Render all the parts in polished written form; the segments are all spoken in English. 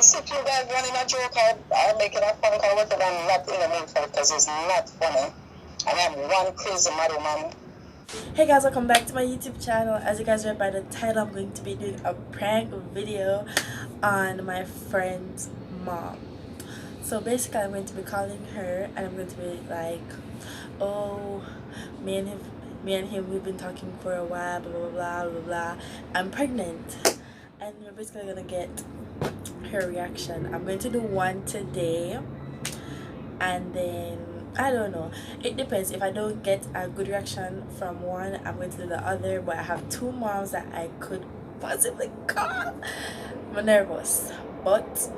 Yes, if you guys running a joke, I'll make it a phone call with it. I'm not in the mood for it because it's not funny. And I'm one crazy mother man. Hey guys, welcome back to my YouTube channel. As you guys read by the title, I'm going to be doing a prank video on my friend's mom. So basically I'm going to be calling her and I'm going to be like, oh, me and him we've been talking for a while, blah blah blah blah blah. I'm pregnant. And we're basically gonna get her reaction. I'm going to do one today and then I don't know, it depends. If I don't get a good reaction from one, I'm going to do the other. But I have two moms that I could possibly call. I'm nervous, but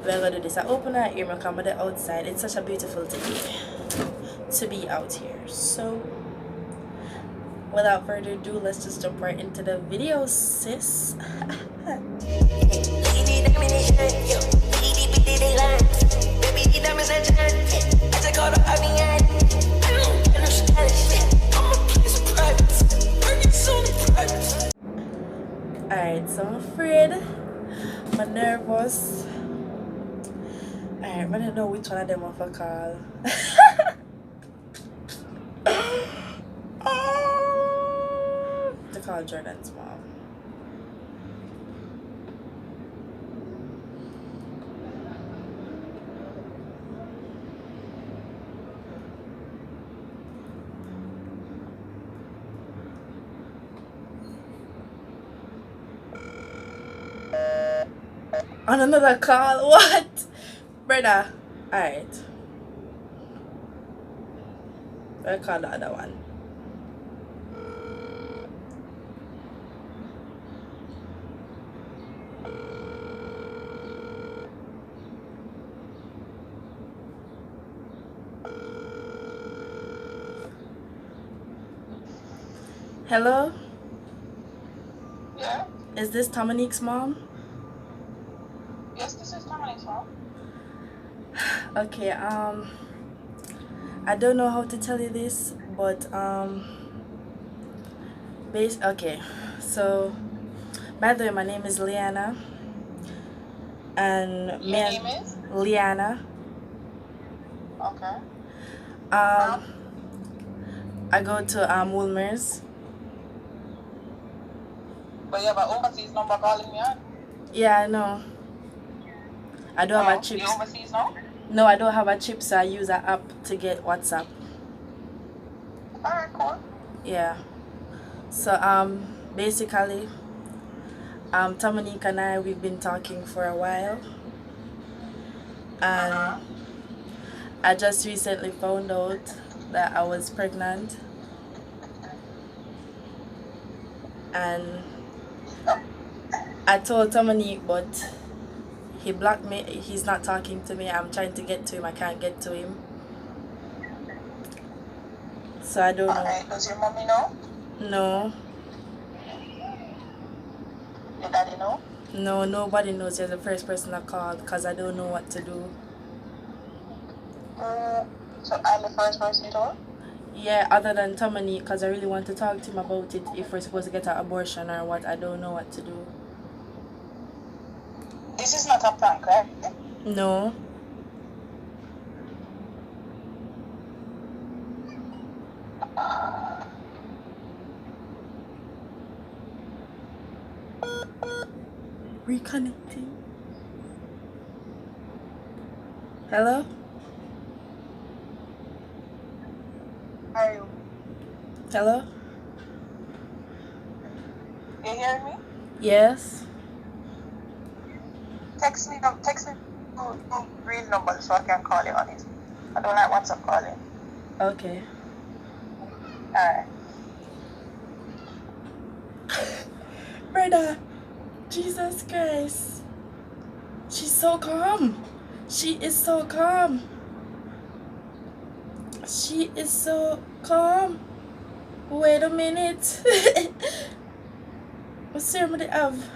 we're gonna do this. I open our ear, my camera outside. It's such a beautiful day to be out here. So without further ado, let's just jump right into the video, sis. Alright, so I'm afraid, I'm nervous. Alright, I don't know which one of them I will call. To call Jordan's mom. On another call? What? Brother. Alright. I'll call the other one. Hello? Yeah? Is this Dominique's mom? Yes, this is Dominique's mom. Okay, I don't know how to tell you this, but okay, so by the way, my name is Liana, and Your name is Liana. Okay. I go to Woolmer's. But you have an overseas number calling me on? Yeah, I know. I don't have a chip. You overseas now? No, I don't have a chip, so I use an app to get WhatsApp. Alright, cool. Yeah. So basically, Dominique and I, we've been talking for a while, and I just recently found out that I was pregnant, and I told Dominique, but he blocked me. He's not talking to me. I'm trying to get to him. I can't get to him. So I don't know. Alright, does your mommy know? No. Your daddy know? No, nobody knows. You're the first person I called because I don't know what to do. So I'm the first person you told? Yeah, other than Dominique, because I really want to talk to him about it. If we're supposed to get an abortion or what, I don't know what to do. This is not a prank, right? No. Reconnecting. Hello? Are you? Hello? You hearing me? Yes. Text me real number so I can call you on it. I don't like WhatsApp calling. Okay. Alright. Brother, Jesus Christ. She's so calm. She is so calm. She is so calm. Wait a minute. What ceremony have?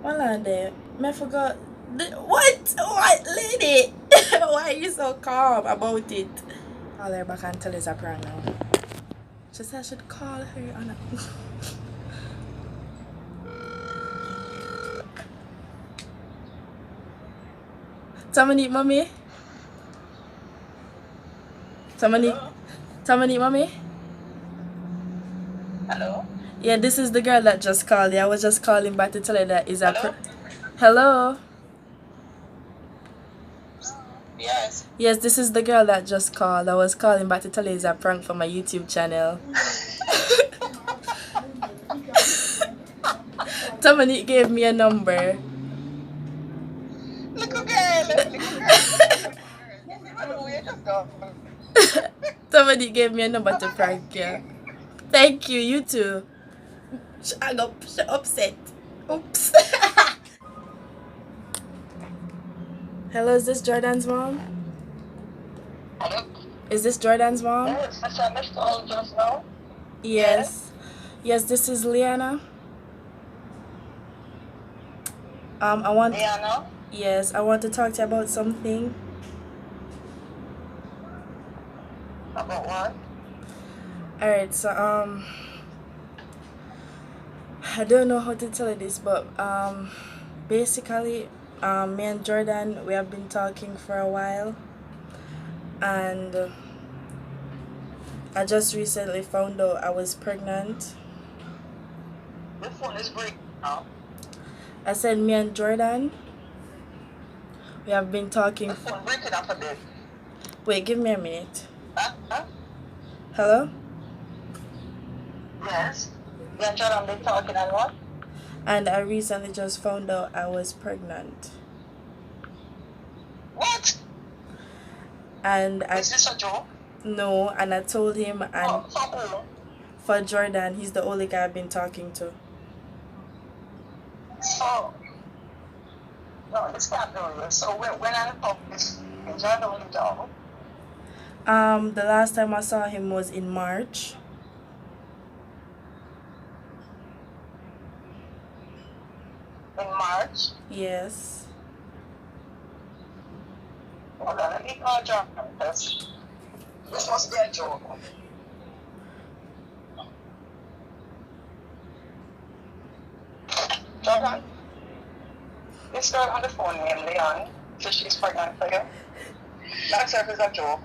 Hold on there. I forgot. What? What, lady? Why are you so calm about it? Call her back and tell us a prank now. She said I should call her on a... Dominique, mommy. Dominique. Dominique, mommy. Hello? Yeah, this is the girl that just called. Yeah, I was just calling back to tell her that is a hello. Yes. Yes, this is the girl that just called. I was calling back to tell her it's a prank for my YouTube channel. Dominique gave me a number. Little girl. Dominique gave me a number to prank you. Thank you, you too. Shut up, shut upset. Oops. Hello, is this Jordan's mom? Hello? Is this Jordan's mom? Yes, I missed all just now. Yes. Yes, this is Liana. I want. Liana? Yes, I want to talk to you about something. About what? Alright, so I don't know how to tell you this, but basically, me and Jordan, we have been talking for a while, and I just recently found out I was pregnant. The phone is breaking now. I said me and Jordan, we have been talking. The phone breaking up a bit. Wait, give me a minute. Huh? Hello? Yes. You and Jordan been talking and what? And I recently just found out I was pregnant. What? And Is this a joke? no, and I told him, and Oh, for who? for Jordan, he's the only guy I've been talking to. So, no, this can't be real. So when I talk this, is Jordan with the dog? The last time I saw him was in March. In March? Yes. Hold on, let me call Jordan first. This must be a joke. Jordan, this girl on the phone named Leon, so she's pregnant for you. That's her if it's a joke.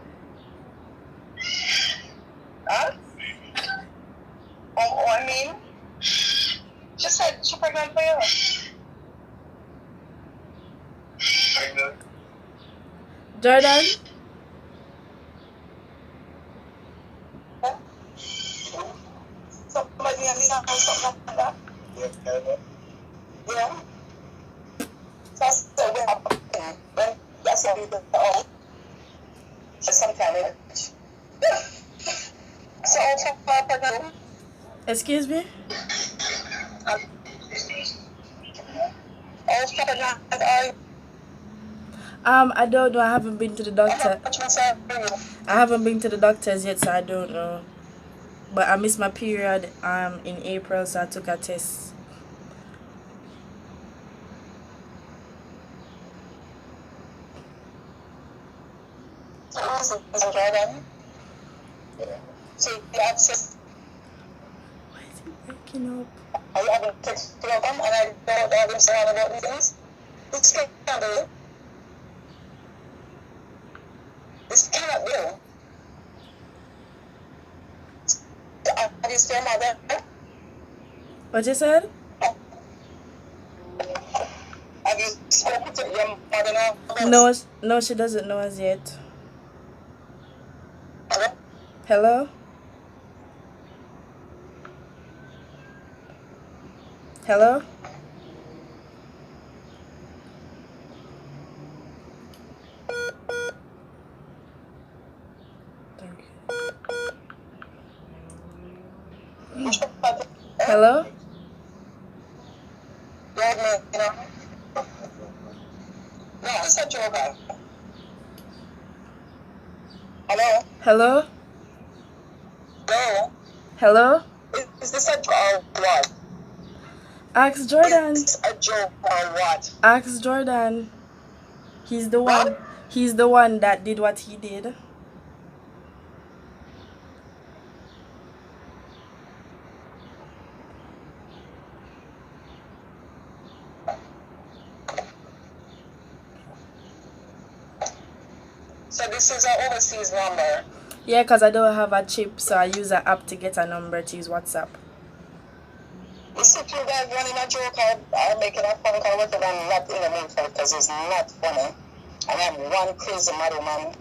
Huh? I mean, she said she's pregnant for you. Pregnant? Jordan? Somebody and Leon or something like that? Yeah. So I said, well, that's what we do. Oh. So sometime in so also pregnant. Excuse me? Also pregnant. I don't know. I haven't been to the doctor. I haven't been to the doctors yet, so I don't know. But I missed my period in April, so I took a test. So you have to. Why is it breaking up? Are you having sex with them and I don't have them saying about these things? This can't do. This cannot do. Have you still mother? What you said? Have you spoken to your mother now? No, no, she doesn't know us yet. Hello? Hello? Hello? Hello? No, it's a joke. Hello? Hello? Hello? Hello? Is this a joke or what? Ask Jordan. Is this a joke or what? Ask Jordan. He's the one. What? He's the one that did what he did. So this is an overseas number. Yeah, because I don't have a chip, so I use an app to get a number to use WhatsApp. You see, if you guys running a joke, I'm making a phone call with it, I'm not in the mood for it because it's not funny. And I'm one crazy mad woman.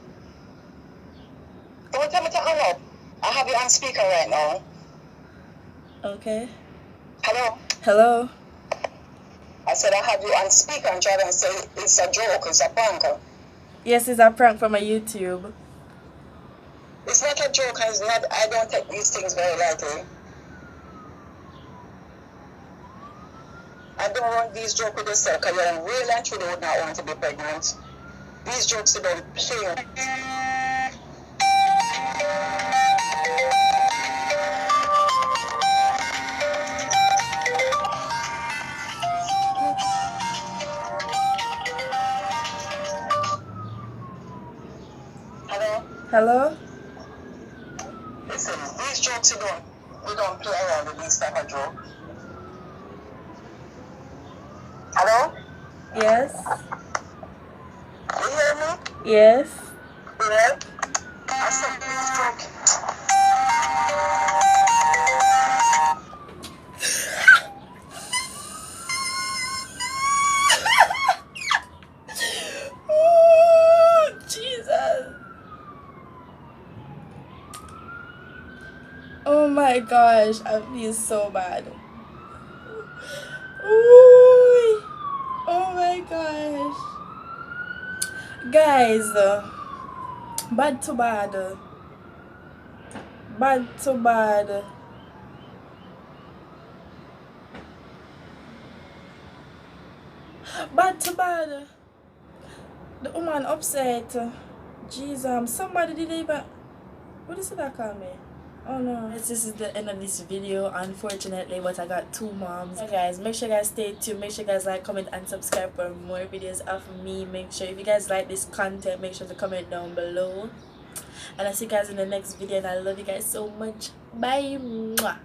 Don't tell me to hang up. I have you on speaker right now. Okay. Hello? Hello? I said I have you on speaker and try to say it's a joke, it's a prank. Yes, it's a prank from my YouTube. It's not a joke, it's not, I don't take these things very lightly. I don't want these jokes with yourself because you really and truly would not want to be pregnant. These jokes you don't play. Hello? Hello? Listen, these jokes we don't play around with these type of joke. Hello? Yes? You hear me? Yes? Yeah? I said these jokes. Ooh, Jesus. Oh my gosh, I feel so bad. Ooh. Oh my gosh. Guys, bad to bad. Bad to bad. Bad to bad. The woman upset. Jesus, somebody did even. What is it that call me? Oh no. This is the end of this video, unfortunately, but I got two moms. So guys, make sure you guys stay tuned. Make sure you guys like, comment, and subscribe for more videos of me. Make sure if you guys like this content, make sure to comment down below. And I'll see you guys in the next video, and I love you guys so much. Bye. Mwah.